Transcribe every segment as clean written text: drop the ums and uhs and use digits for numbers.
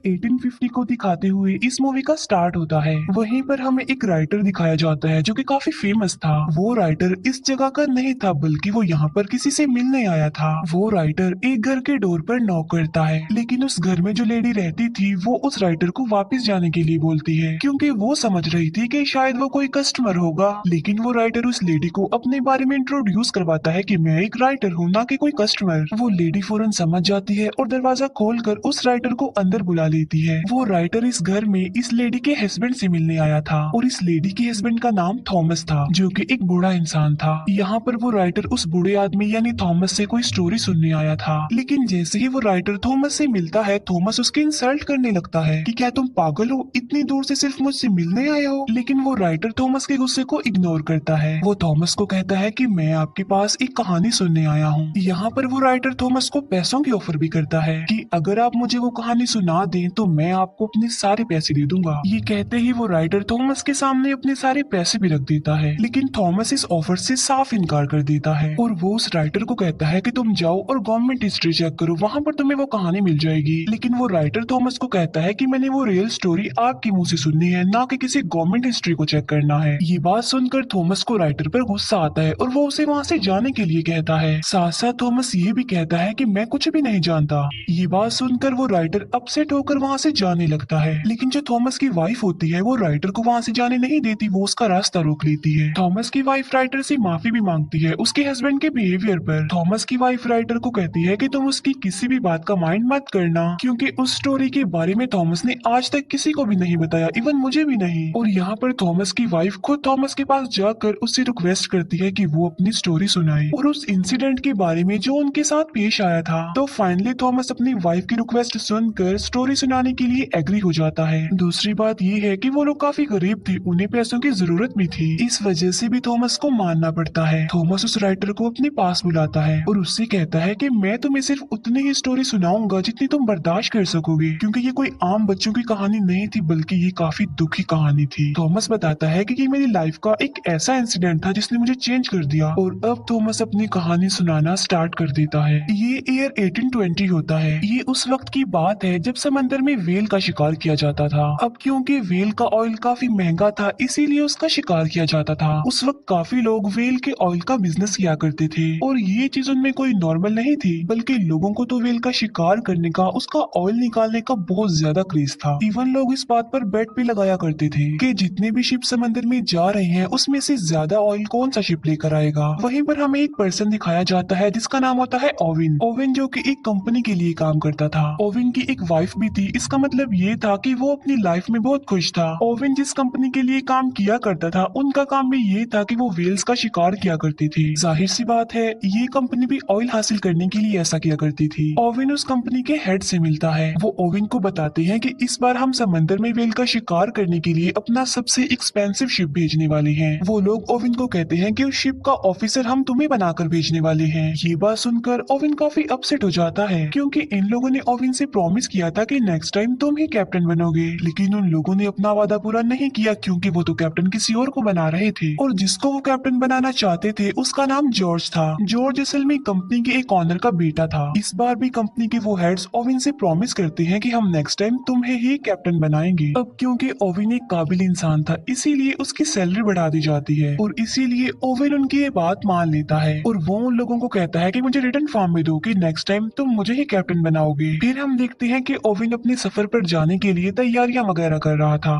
1850 को दिखाते हुए इस मूवी का स्टार्ट होता है। वहीं पर हमें एक राइटर दिखाया जाता है जो कि काफी फेमस था। वो राइटर इस जगह का नहीं था बल्कि वो यहाँ पर किसी से मिलने आया था। वो राइटर एक घर के डोर पर नॉक करता है, लेकिन उस घर में जो लेडी रहती थी वो उस राइटर को वापस जाने के लिए बोलती है, क्योंकि वो समझ रही थी कि शायद वो कोई कस्टमर होगा। लेकिन वो राइटर उस लेडी को अपने बारे में इंट्रोड्यूस करवाता है कि मैं एक राइटर हूँ, ना कि कोई कस्टमर। वो लेडी फौरन समझ जाती है और दरवाजा खोलकर उस राइटर को अंदर बुला लेती है। वो राइटर इस घर में इस लेडी के हस्बैंड से मिलने आया था और इस लेडी के हस्बैंड का नाम थॉमस था, जो कि एक बूढ़ा इंसान था। यहाँ पर वो राइटर उस बूढ़े आदमी यानी थॉमस से कोई स्टोरी सुनने आया था, लेकिन जैसे ही वो राइटर थॉमस से मिलता है, थॉमस उसकी इंसल्ट करने लगता है कि क्या तुम पागल हो, इतनी दूर से सिर्फ मुझसे मिलने आए हो। लेकिन वो राइटर थॉमस के गुस्से को इग्नोर करता है। वो थॉमस को कहता है कि मैं आपके पास एक कहानी सुनने आया हूँ। यहाँ पर वो राइटर थॉमस को पैसों की ऑफर भी करता है कि अगर आप मुझे वो कहानी सुना दें तो मैं आपको अपने सारे पैसे दे दूंगा। ये कहते ही वो राइटर थॉमस के सामने अपने सारे पैसे भी रख देता है, लेकिन थॉमस इस ऑफर से साफ इनकार कर देता है और वो उस राइटर को कहता है कि तुम जाओ और गवर्नमेंट हिस्ट्री चेक करो, वहाँ पर तुम्हें वो कहानी मिल जाएगी। लेकिन वो राइटर थॉमस को कहता है कि मैंने वो रियल स्टोरी आपके मुंह से सुननी है, ना कि किसी गवर्नमेंट हिस्ट्री को चेक करना है। ये बात सुनकर थॉमस को राइटर पर गुस्सा आता है और वो उसे वहाँ से जाने के लिए कहता है। साथ साथ थॉमस ये भी कहता है कि मैं कुछ भी नहीं जानता। ये बात सुनकर वो राइटर अपसेट होकर वहाँ से जाने लगता है, लेकिन जो थॉमस की वाइफ होती है वो राइटर को वहाँ से जाने नहीं देती, वो उसका रास्ता रोक लेती है। थॉमस की वाइफ राइटर से माफी भी मांगती है उसके हस्बैंड के बिहेवियर पर। थॉमस की वाइफ राइटर को कहती है कि तुम उसकी किसी भी बात का माइंड मत करना, क्योंकि उस स्टोरी के बारे में थॉमस ने आज तक किसी को भी नहीं बताया, इवन मुझे भी नहीं। और यहाँ पर थॉमस की वाइफ खुद थॉमस के पास जाकर उससे रिक्वेस्ट करती है कि वो अपनी स्टोरी सुनाए और उस इंसिडेंट के बारे में जो उनके साथ पेश आया था। तो फाइनली थॉमस अपनी वाइफ की रिक्वेस्ट सुनकर स्टोरी सुनाने के लिए एग्री हो जाता है। दूसरी बात ये है कि वो लोग काफी गरीब थे, उन्हें पैसों की जरूरत भी थी, इस वजह से भी थॉमस को मानना पड़ता है। थॉमस उस राइटर को अपने पास बुलाता है और उससे कहता है कि मैं तुम्हें सिर्फ उतनी ही स्टोरी सुनाऊंगा जितनी तुम बर्दाश्त कर सकोगे, क्योंकि ये कोई आम बच्चों की कहानी नहीं थी बल्कि ये काफी दुखी कहानी थी। थॉमस बताता है कि ये मेरी लाइफ का एक ऐसा इंसिडेंट था जिसने मुझे चेंज कर दिया। और अब थॉमस अपनी कहानी सुनाना स्टार्ट कर देता है। ये ईयर 1820 होता है। ये उस वक्त की बात है जब समंदर में वेल का शिकार किया जाता था। अब क्योंकि वेल का ऑयल काफी महंगा था इसीलिए उसका शिकार किया जाता था। उस वक्त काफी लोग वेल के ऑयल का बिजनेस किया करते थे और ये चीज उनमें कोई नॉर्मल नहीं थी, बल्कि लोगों को तो वेल का शिकार करने का, उसका ऑयल निकालने का बहुत ज्यादा क्रेज था। इवन लोग इस बात पर बेट भी लगाया करते थे कि जितने भी शिप समंदर में जा रहे हैं उसमें से ज्यादा ऑयल कौन सा शिप लेकर आएगा। वहीं पर हमें एक पर्सन दिखाया जाता है जिसका नाम होता है ओविन। ओविन जो कि एक कंपनी के लिए काम करता था। ओविन की एक वाइफ भी थी, इसका मतलब ये था कि वो अपनी लाइफ में बहुत खुश था। ओविन जिस कंपनी के लिए काम किया करता था उनका काम भी ये था कि वो वेल्स का शिकार किया करती थी। जाहिर सी बात है ये कंपनी भी ऑयल हासिल करने के लिए ऐसा किया करती थी। ओविन उस कंपनी के हेड से मिलता है। वो ओविन को बताते हैं कि इस बार हम समंदर में वेल का शिकार करने के लिए अपना सबसे एक्सपेंसिव शिप भेजने वाले हैं। वो लोग ओविन को कहते हैं कि उस शिप का ऑफिसर हम तुम्हें बनाकर भेजने वाले हैं। ये बात सुनकर ओविन काफी अपसेट हो जाता है, क्योंकि इन लोगों ने ओविन से प्रॉमिस किया था कि नेक्स्ट टाइम तुम ही कैप्टन बनोगे, लेकिन उन लोगों ने अपना वादा पूरा नहीं किया क्योंकि वो तो कैप्टन किसी और को बना रहे थे और जिसको वो कैप्टन बनाना चाहते थे उसका नाम जॉर्ज था। जॉर्ज असल में कंपनी के एक ऑनर का बेटा था। इस बार भी कंपनी के वो हेड्स ओविन से प्रॉमिस करते हैं कि हम नेक्स्ट टाइम तुम्हें ही कैप्टन बनाएंगे। अब क्योंकि ओविन एक काबिल इंसान था इसीलिए उसकी सैलरी बढ़ा दी जाती है और इसीलिए ओविन उनकी ये बात मान लेता है और वो उन लोगों को कहता है कि मुझे रिटर्न फॉर्म में दो कि नेक्स्ट टाइम तुम मुझे ही कैप्टन बनाओगे। फिर हम देखते हैं कि ओविन अपने सफर पर जाने के लिए तैयारियां वगैरह कर रहा था।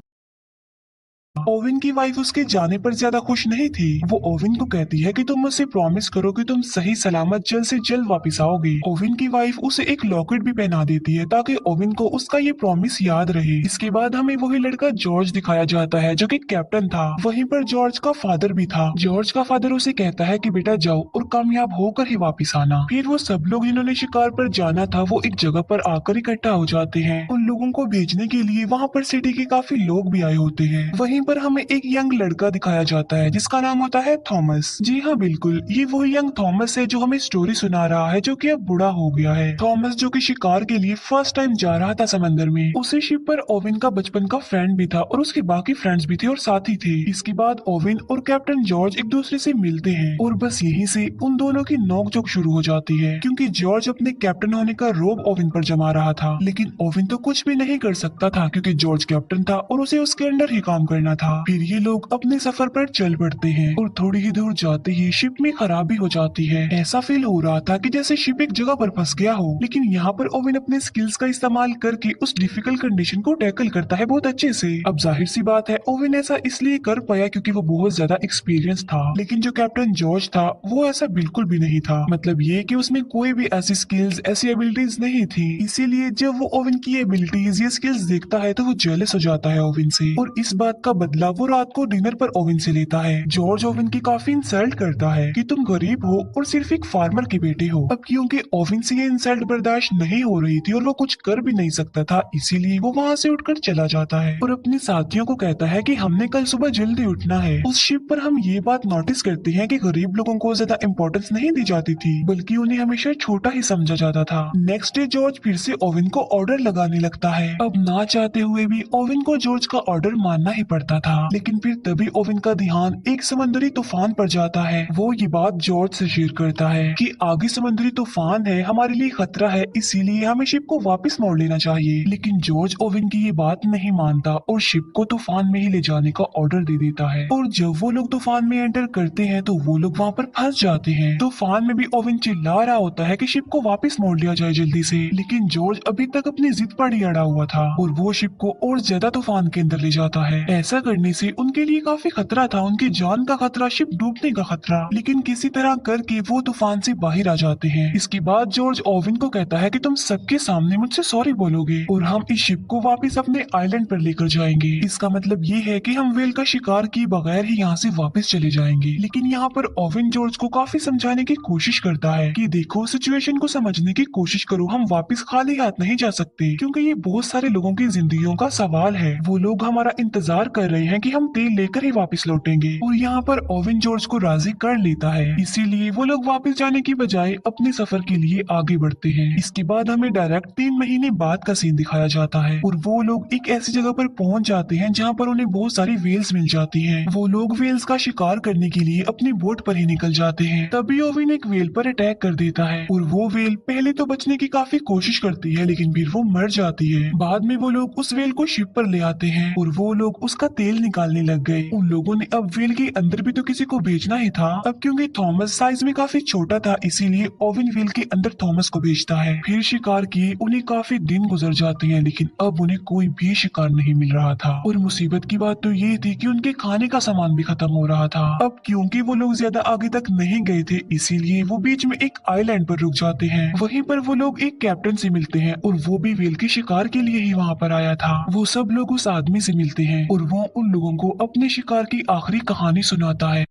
ओविन की वाइफ उसके जाने पर ज्यादा खुश नहीं थी। वो ओविन को कहती है कि तुम मुझसे प्रॉमिस करो कि तुम सही सलामत जल्द से जल्द वापस आओगे। ओविन की वाइफ उसे एक लॉकेट भी पहना देती है ताकि ओविन को उसका ये प्रॉमिस याद रहे। इसके बाद हमें वही लड़का जॉर्ज दिखाया जाता है जो कि कैप्टन था। वहीं पर जॉर्ज का फादर भी था। जॉर्ज का फादर उसे कहता है कि बेटा जाओ और कामयाब होकर ही वापिस आना। फिर वो सब लोग जिन्होंने शिकार पर जाना था वो एक जगह पर आकर इकट्ठा हो जाते हैं। उन लोगों को भेजने के लिए वहाँ पर सिटी के काफी लोग भी आए होते हैं। वहीं वहीं पर हमें एक यंग लड़का दिखाया जाता है जिसका नाम होता है थॉमस। जी हाँ बिल्कुल, ये वही यंग थॉमस है जो हमें स्टोरी सुना रहा है, जो कि अब बूढ़ा हो गया है। थॉमस जो कि शिकार के लिए फर्स्ट टाइम जा रहा था समंदर में। उसी शिप पर ओविन का बचपन का फ्रेंड भी था और उसके बाकी फ्रेंड्स भी थे और साथी थे। इसके बाद ओविन और कैप्टन जॉर्ज एक दूसरे से मिलते हैं और बस यहीं से उन दोनों की नोकझोंक शुरू हो जाती है, क्योंकि जॉर्ज अपने कैप्टन होने का रोब ओविन पर जमा रहा था, लेकिन ओविन तो कुछ भी नहीं कर सकता था क्योंकि जॉर्ज कैप्टन था और उसे उसके अंडर ही काम करना था। फिर ये लोग अपने सफर पर चल पड़ते हैं और थोड़ी ही दूर जाते ही शिप में खराबी हो जाती है। ऐसा फील हो रहा था कि जैसे शिप एक जगह पर फंस गया हो, लेकिन यहाँ पर ओविन अपने स्किल्स का इस्तेमाल करके उस डिफिकल्ट कंडीशन को टैकल करता है बहुत अच्छे से। अब जाहिर सी बात है ओविन ऐसा इसलिए कर पाया क्योंकि वो बहुत ज्यादा एक्सपीरियंस था, लेकिन जो कैप्टन जॉर्ज था वो ऐसा बिल्कुल भी नहीं था। मतलब ये कि उसमें कोई भी ऐसी स्किल्स ऐसी एबिलिटीज नहीं थी, इसीलिए जब वो ओविन की एबिलिटीज या स्किल्स देखता है तो वो जेलस हो जाता है ओविन से और इस बात का बदला वो रात को डिनर पर ओविन से लेता है। जॉर्ज ओविन की काफी इंसल्ट करता है कि तुम गरीब हो और सिर्फ एक फार्मर के बेटे हो। अब क्योंकि ओविन से ये इंसल्ट बर्दाश्त नहीं हो रही थी और वो कुछ कर भी नहीं सकता था, इसीलिए वो वहाँ से उठकर चला जाता है और अपने साथियों को कहता है कि हमने कल सुबह जल्दी उठना है। उस शिप पर हम ये बात नोटिस करते हैं कि गरीब लोगों को ज्यादा इंपॉर्टेंस नहीं दी जाती थी, बल्कि उन्हें हमेशा छोटा ही समझा जाता था। नेक्स्ट डे जॉर्ज फिर से ओविन को ऑर्डर लगाने लगता है। अब ना चाहते हुए भी ओविन को जॉर्ज का ऑर्डर मानना ही पड़ता था, लेकिन फिर तभी ओविन का ध्यान एक समुद्री तूफान पर जाता है। वो ये बात जॉर्ज से शेयर करता है कि आगे समुद्री तूफान है, हमारे लिए खतरा है, इसीलिए हमें शिप को वापस मोड़ लेना चाहिए। लेकिन जॉर्ज ओविन की ये बात नहीं मानता और शिप को तूफान में ही ले जाने का ऑर्डर दे देता है। और जब वो लोग तूफान में एंटर करते हैं तो वो लोग वहाँ पर फंस जाते हैं। तूफान में भी ओविन चिल्ला रहा होता है कि शिप को वापस मोड़ लिया जाए जल्दी से, लेकिन जॉर्ज अभी तक अपनी जिद पर ही अड़ा हुआ था और वो शिप को और ज्यादा तूफान के अंदर ले जाता है। ऐसा करने से उनके लिए काफी खतरा था, उनकी जान का खतरा, शिप डूबने का खतरा, लेकिन किसी तरह करके वो तूफान से बाहर आ जाते हैं। इसके बाद जॉर्ज ओविन को कहता है कि तुम सबके सामने मुझसे सॉरी बोलोगे और हम इस शिप को वापस अपने आइलैंड पर लेकर जाएंगे। इसका मतलब ये है कि हम वेल का शिकार किए बगैर ही यहाँ से वापस चले जाएंगे। लेकिन यहाँ पर ओविन जॉर्ज को काफी समझाने की कोशिश करता है कि देखो, सिचुएशन को समझने की कोशिश करो, हम वापस खाली हाथ नहीं जा सकते क्योंकि ये बहुत सारे लोगों की जिंदगियों का सवाल है। वो लोग हमारा इंतजार कर रहे हैं कि हम तेल लेकर ही वापस लौटेंगे। और यहाँ पर ओविन जॉर्ज को राजी कर लेता है, इसीलिए वो लोग वापस जाने की बजाय अपने सफर के लिए आगे बढ़ते हैं। इसके बाद हमें डायरेक्ट 3 महीने बाद का सीन दिखाया जाता है और वो लोग एक ऐसी जगह पर पहुंच जाते हैं जहाँ पर उन्हें बहुत सारी वेल्स मिल जाती हैं। वो लोग वेल्स का शिकार करने के लिए अपनी बोट पर ही निकल जाते हैं। तभी ओविन एक वेल पर अटैक कर देता है और वो वेल पहले तो बचने की काफी कोशिश करती है, लेकिन फिर वो मर जाती है। बाद में वो लोग उस वेल को शिप पर ले आते हैं और वो लोग उसका तेल निकालने लग गए। उन लोगों ने अब वेल के अंदर भी तो किसी को भेजना ही था। अब क्योंकि थॉमस साइज में काफी छोटा था, इसीलिए ओविन वेल के अंदर थॉमस को भेजता है। फिर शिकार किए उन्हें काफी दिन गुजर जाते हैं, लेकिन अब उन्हें कोई भी शिकार नहीं मिल रहा था। और मुसीबत की बात तो ये थी कि उनके खाने का सामान भी खत्म हो रहा था। अब क्योंकि वो लोग ज्यादा आगे तक नहीं गए थे, इसीलिए वो बीच में एक आइलैंड पर रुक जाते हैं। वहीं पर वो लोग एक कैप्टन से मिलते हैं और वो भी वेल के शिकार के लिए ही वहाँ पर आया था। वो सब लोग उस आदमी से मिलते हैं और वो उन लोगों को अपने शिकार की आखिरी कहानी सुनाता है।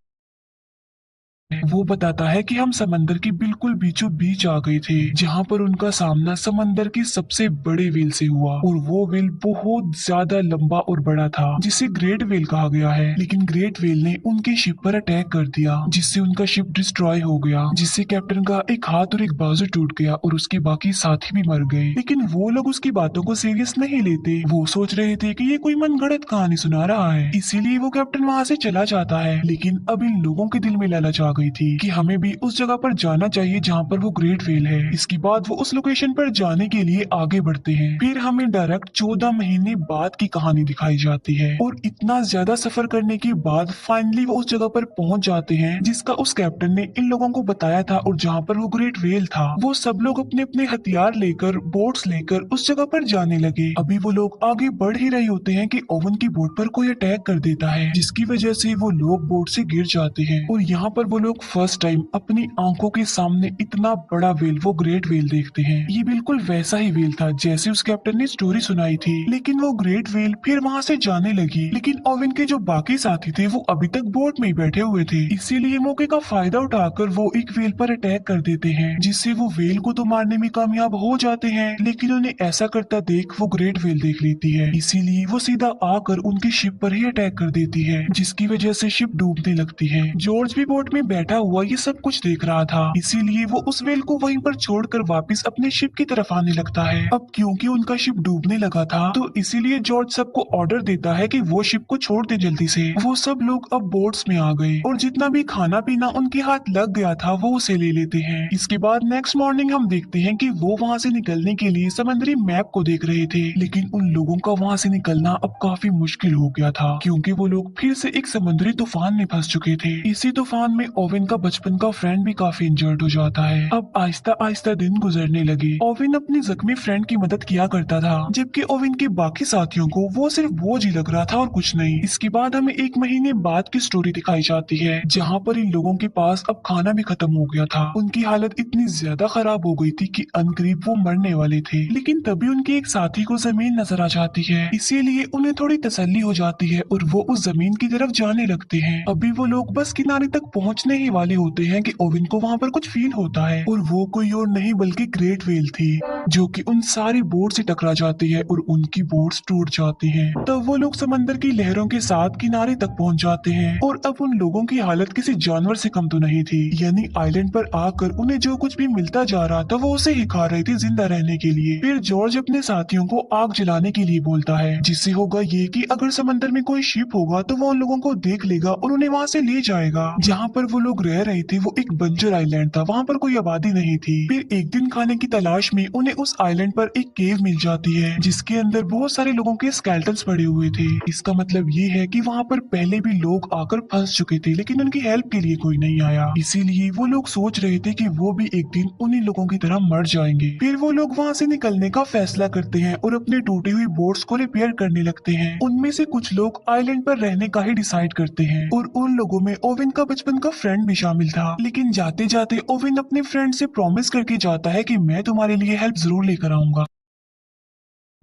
वो बताता है कि हम समंदर की बिल्कुल बीचों बीच आ गए थे, जहाँ पर उनका सामना समंदर की सबसे बड़े व्हेल से हुआ और वो व्हेल बहुत ज्यादा लंबा और बड़ा था, जिसे ग्रेट व्हेल कहा गया है। लेकिन ग्रेट व्हेल ने उनके शिप पर अटैक कर दिया, जिससे उनका शिप डिस्ट्रॉय हो गया, जिससे कैप्टन का एक हाथ और एक बाजू टूट गया और उसके बाकी साथी भी मर गए। लेकिन वो लोग उसकी बातों को सीरियस नहीं लेते। वो सोच रहे थे कि ये कोई मनगढ़ंत कहानी सुना रहा है, इसीलिए वो कैप्टन वहाँ से चला जाता है। लेकिन अब इन लोगों के दिल में लालच आ गई थी कि हमें भी उस जगह पर जाना चाहिए जहाँ पर वो ग्रेट व्हेल है। इसके बाद वो उस लोकेशन पर जाने के लिए आगे बढ़ते हैं। फिर हमें डायरेक्ट 14 महीने बाद की कहानी दिखाई जाती है और इतना ज्यादा सफर करने के बाद फाइनली वो उस जगह पर पहुंच जाते हैं जिसका उस कैप्टन ने इन लोगों को बताया था और जहाँ पर वो ग्रेट व्हेल था। वो सब लोग अपने अपने हथियार लेकर, बोट्स लेकर उस जगह पर जाने लगे। अभी वो लोग आगे बढ़ ही रहे होते हैं कि ओवन की बोट पर कोई अटैक कर देता है, जिसकी वजह से वो लोग बोट से गिर जाते हैं और यहाँ पर वो लोग फर्स्ट टाइम अपनी आंखों के सामने इतना बड़ा व्हेल, वो ग्रेट व्हेल देखते हैं। ये बिल्कुल वैसा ही व्हेल था जैसे उस कैप्टन ने स्टोरी सुनाई थी। लेकिन वो ग्रेट व्हेल फिर वहाँ से जाने लगी। लेकिन ओवेन के जो बाकी साथी थे वो अभी तक बोट में ही बैठे हुए थे, इसीलिए मौके का फायदा उठाकर वो एक व्हेल पर अटैक कर देते हैं, जिससे वो व्हेल को तो मारने में कामयाब हो जाते हैं। लेकिन उन्हें ऐसा करता देख वो ग्रेट व्हेल देख लेती है, इसीलिए वो सीधा आकर उनकी शिप पर ही अटैक कर देती है, जिसकी वजह से शिप डूबने लगती है। जॉर्ज भी बोट में बैठा हुआ ये सब कुछ देख रहा था, इसीलिए वो उस व्हेल को वहीं पर छोड़कर वापस अपने शिप की तरफ आने लगता है। अब क्योंकि उनका शिप डूबने लगा था तो इसीलिए जॉर्ज सबको ऑर्डर देता है कि वो शिप को छोड़ दे जल्दी से। वो सब लोग अब बोट्स में आ गए और जितना भी खाना पीना उनके हाथ लग गया था वो उसे ले लेते हैं। इसके बाद नेक्स्ट मॉर्निंग हम देखते हैं कि वो वहाँ से निकलने के लिए समुद्री मैप को देख रहे थे, लेकिन उन लोगों का वहाँ से निकलना अब काफी मुश्किल हो गया था, क्योंकि वो लोग फिर से एक समुद्री तूफान में फंस चुके थे। इसी तूफान में ओवेन का बचपन का फ्रेंड भी काफी इंजर्ड हो जाता है। अब आहिस्ता आहिस्ता दिन गुजरने लगे। ओवेन अपनी जख्मी फ्रेंड की मदद किया करता था, जबकि ओवेन के बाकी साथियों को वो सिर्फ बोझ ही लग रहा था और कुछ नहीं। इसके बाद हमें एक महीने बाद की स्टोरी दिखाई जाती है, जहाँ पर इन लोगों के पास अब खाना भी खत्म हो गया था। उनकी हालत इतनी ज्यादा खराब हो गई थी कि अनकरीब वो मरने वाले थे। लेकिन तभी उनके एक साथी को जमीन नजर आ जाती है, इसीलिए उन्हें थोड़ी तसल्ली हो जाती है और वो उस जमीन की तरफ जाने लगते हैं। अभी वो लोग बस किनारे तक पहुंचने ही वाले होते हैं कि ओवेन को वहाँ पर कुछ फील होता है, और वो कोई और नहीं बल्कि ग्रेट व्हेल थी, जो कि उन सारी बोट से टकरा जाती है और उनकी बोट्स टूट जाती हैं। तब वो लोग समंदर की लहरों के साथ किनारे तक पहुंच जाते हैं, और अब उन लोगों की हालत किसी जानवर से कम तो नहीं थी। यानी आइलैंड पर आकर उन्हें जो कुछ भी मिलता जा रहा था वो उसे ही खा रहे थे जिंदा रहने के लिए। फिर जॉर्ज अपने साथियों को आग जलाने के लिए बोलता है, जिससे होगा ये कि अगर समंदर में कोई शिप होगा तो वो उन लोगों को देख लेगा और उन्हें वहाँ से ले जाएगा। जहाँ पर वो लोग रह रहे थे वो एक बंजर आइलैंड था, वहाँ पर कोई आबादी नहीं थी। फिर एक दिन खाने की तलाश में उन्हें उस आइलैंड पर एक केव मिल जाती है, जिसके अंदर बहुत सारे लोगों के स्केलेटन्स पड़े हुए थे। इसका मतलब ये है कि वहाँ पर पहले भी लोग आकर फंस चुके थे, लेकिन उनकी हेल्प के लिए कोई नहीं आया। इसीलिए वो लोग सोच रहे थे कि वो भी एक दिन उन्हीं लोगों की तरह मर जाएंगे। फिर वो लोग वहाँ से निकलने का फैसला करते हैं और अपनी टूटी हुई बोट्स को रिपेयर करने लगते हैं। उनमें से कुछ लोग आइलैंड पर रहने का ही डिसाइड करते हैं, और उन लोगों में ओवेन का बचपन का फ्रेंड भी शामिल था। लेकिन जाते जाते ओवेन अपने फ्रेंड से प्रॉमिस करके जाता है कि मैं तुम्हारे लिए हेल्प जरूर लेकर आऊंगा।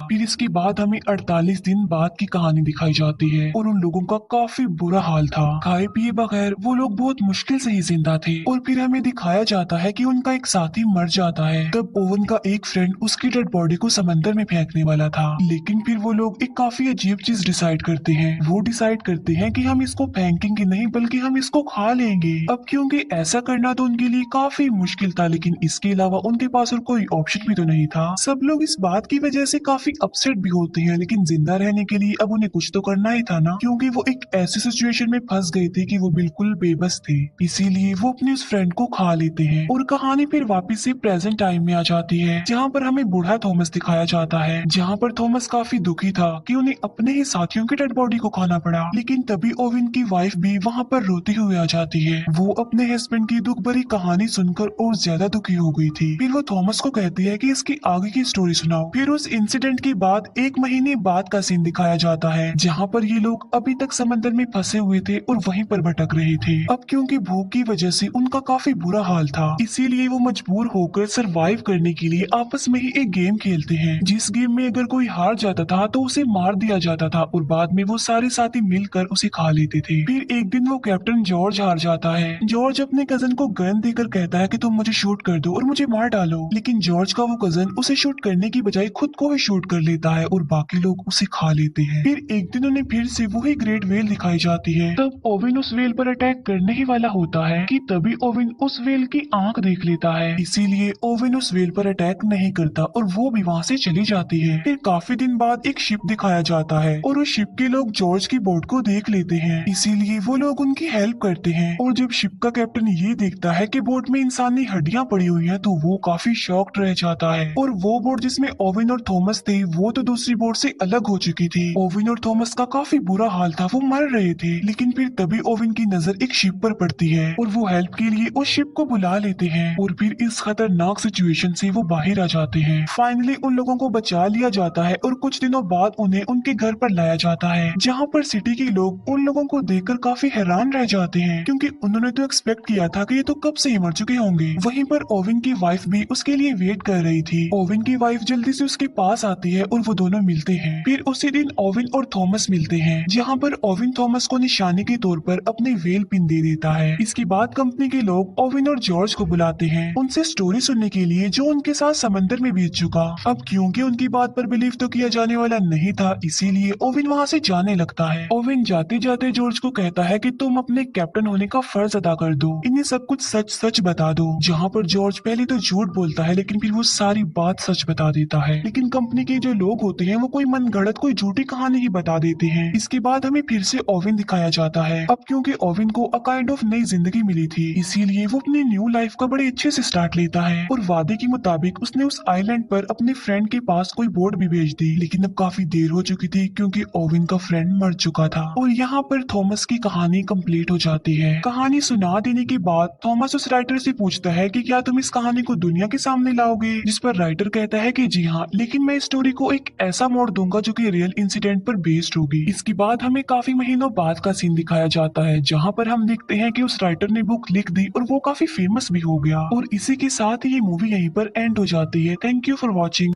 फिर इसके बाद हमें 48 दिन बाद की कहानी दिखाई जाती है, और उन लोगों का काफी बुरा हाल था। खाए पिए बगैर वो लोग बहुत मुश्किल से ही जिंदा थे। और फिर हमें दिखाया जाता है कि उनका एक साथी मर जाता है। तब ओवन का एक फ्रेंड उसकी डेड बॉडी को समंदर में फेंकने वाला था, लेकिन फिर वो लोग एक काफी अजीब चीज डिसाइड करते हैं। वो डिसाइड करते हैं कि हम इसको फेंकेंगे नहीं बल्कि हम इसको खा लेंगे। अब क्योंकि ऐसा करना तो उनके लिए काफी मुश्किल था, लेकिन इसके अलावा उनके पास और कोई ऑप्शन भी तो नहीं था। सब लोग इस बात की वजह से काफी अपसेट भी होते हैं, लेकिन जिंदा रहने के लिए अब उन्हें कुछ तो करना ही था ना, क्योंकि वो एक ऐसी सिचुएशन में फंस गए थे कि वो बिल्कुल बेबस थे। इसीलिए वो अपने उस फ्रेंड को खा लेते हैं, और कहानी फिर वापस से प्रेजेंट टाइम में आ जाती है, जहाँ पर हमें बूढ़ा थॉमस दिखाया जाता है। जहाँ पर थॉमस काफी दुखी था कि उन्हें अपने ही साथियों की डेड बॉडी को खाना पड़ा। लेकिन तभी ओवेन की वाइफ भी वहाँ पर रोते हुए आ जाती है। वो अपने हस्बैंड की दुख भरी कहानी सुनकर और ज्यादा दुखी हो गई थी। फिर वो थॉमस को कहती है कि इसकी आगे की स्टोरी सुनाओ। फिर उस इंसिडेंट के बाद एक महीने बाद का सीन दिखाया जाता है, जहाँ पर ये लोग अभी तक समंदर में फंसे हुए थे और वहीं पर भटक रहे थे। अब क्योंकि भूख की वजह से उनका काफी बुरा हाल था, इसीलिए वो मजबूर होकर सरवाइव करने के लिए आपस में ही एक गेम खेलते हैं, जिस गेम में अगर कोई हार जाता था तो उसे मार दिया जाता था, और बाद में वो सारे साथी मिलकर उसे खा लेते थे। फिर एक दिन वो कैप्टन जॉर्ज हार जाता है। जॉर्ज अपने कजन को गन देकर कहता है कि तुम मुझे शूट कर दो और मुझे मार डालो, लेकिन जॉर्ज का वो कजन उसे शूट करने की बजाय खुद को ही शूट कर लेता है और बाकी लोग उसे खा लेते हैं। फिर एक दिन उन्हें फिर से वही ग्रेट व्हेल दिखाई जाती है। तब ओवेन उस व्हेल पर अटैक करने ही वाला होता है कि तभी ओवेन उस व्हेल की आंख देख लेता है, इसीलिए ओवेन उस व्हेल पर अटैक नहीं करता और वो भी वहाँ से चली जाती है। फिर काफी दिन बाद एक शिप दिखाया जाता है, और उस शिप के लोग जॉर्ज की बोट को देख लेते हैं, इसीलिए वो लोग उनकी हेल्प करते हैं। और जब शिप का कैप्टन ये देखता है कि बोट में इंसानी हड्डियां पड़ी हुई हैं, तो वो काफी शॉक्ड रह जाता है। और वो बोट जिसमें ओवेन और थॉमस थे थी वो तो दूसरी बोट से अलग हो चुकी थी। ओविन और थॉमस का काफी बुरा हाल था, वो मर रहे थे। लेकिन फिर तभी ओविन की नजर एक शिप पर पड़ती है और वो हेल्प के लिए उस शिप को बुला लेते हैं और फिर इस खतरनाक सिचुएशन से वो बाहर आ जाते हैं। फाइनली उन लोगों को बचा लिया जाता है और कुछ दिनों बाद उन्हें उनके घर पर लाया जाता है, जहाँ पर सिटी के लोग उन लोगों को देखकर काफी हैरान रह जाते हैं, क्योंकि उन्होंने तो एक्सपेक्ट किया था कि ये तो कब से ही मर चुके होंगे। वहीं पर ओविन की वाइफ भी उसके लिए वेट कर रही थी। ओविन की वाइफ जल्दी से उसके पास आती है और वो दोनों मिलते हैं। फिर उसी दिन ओविन और थॉमस मिलते हैं, जहाँ पर ओविन थॉमस को निशानी के तौर पर अपने वेल पिन दे देता है। इसके बाद कंपनी के लोग ओविन और जॉर्ज को बुलाते हैं उनसे स्टोरी सुनने के लिए जो उनके साथ समंदर में बीत चुका। अब क्योंकि उनकी बात पर बिलीव तो किया जाने वाला नहीं था, इसीलिए ओविन वहाँ से जाने लगता है। ओविन जाते जाते जॉर्ज को कहता है कि तुम अपने कैप्टन होने का फर्ज अदा कर दो, इन्हें सब कुछ सच सच बता दो। जहाँ पर जॉर्ज पहले तो झूठ बोलता है, लेकिन फिर वो सारी बात सच बता देता है। लेकिन कंपनी के जो लोग होते हैं वो कोई मनगढ़ंत कोई झूठी कहानी ही बता देते हैं। इसके बाद हमें फिर से ओविन दिखाया जाता है। अब क्योंकि ओविन को अ काइंड ऑफ नई जिंदगी मिली थी, इसीलिए वो अपनी न्यू लाइफ का बड़े अच्छे से स्टार्ट लेता है और वादे के मुताबिक उसने उस आइलैंड पर अपने फ्रेंड के पास कोई बोट भी भेज दी। लेकिन अब काफी देर हो चुकी थी क्योंकि ओविन का फ्रेंड मर चुका था और यहाँ पर थॉमस की कहानी कंप्लीट हो जाती है। कहानी सुना देने के बाद थॉमस उस राइटर से पूछता है कि क्या तुम इस कहानी को दुनिया के सामने लाओगे, जिस पर राइटर कहता है कि जी हाँ, लेकिन मैं इस स्टोरी को एक ऐसा मोड़ दूंगा जो कि रियल इंसिडेंट पर बेस्ड होगी। इसके बाद हमें काफी महीनों बाद का सीन दिखाया जाता है, जहाँ पर हम देखते हैं कि उस राइटर ने बुक लिख दी और वो काफी फेमस भी हो गया। और इसी के साथ ये मूवी यहीं पर एंड हो जाती है। Thank you for watching.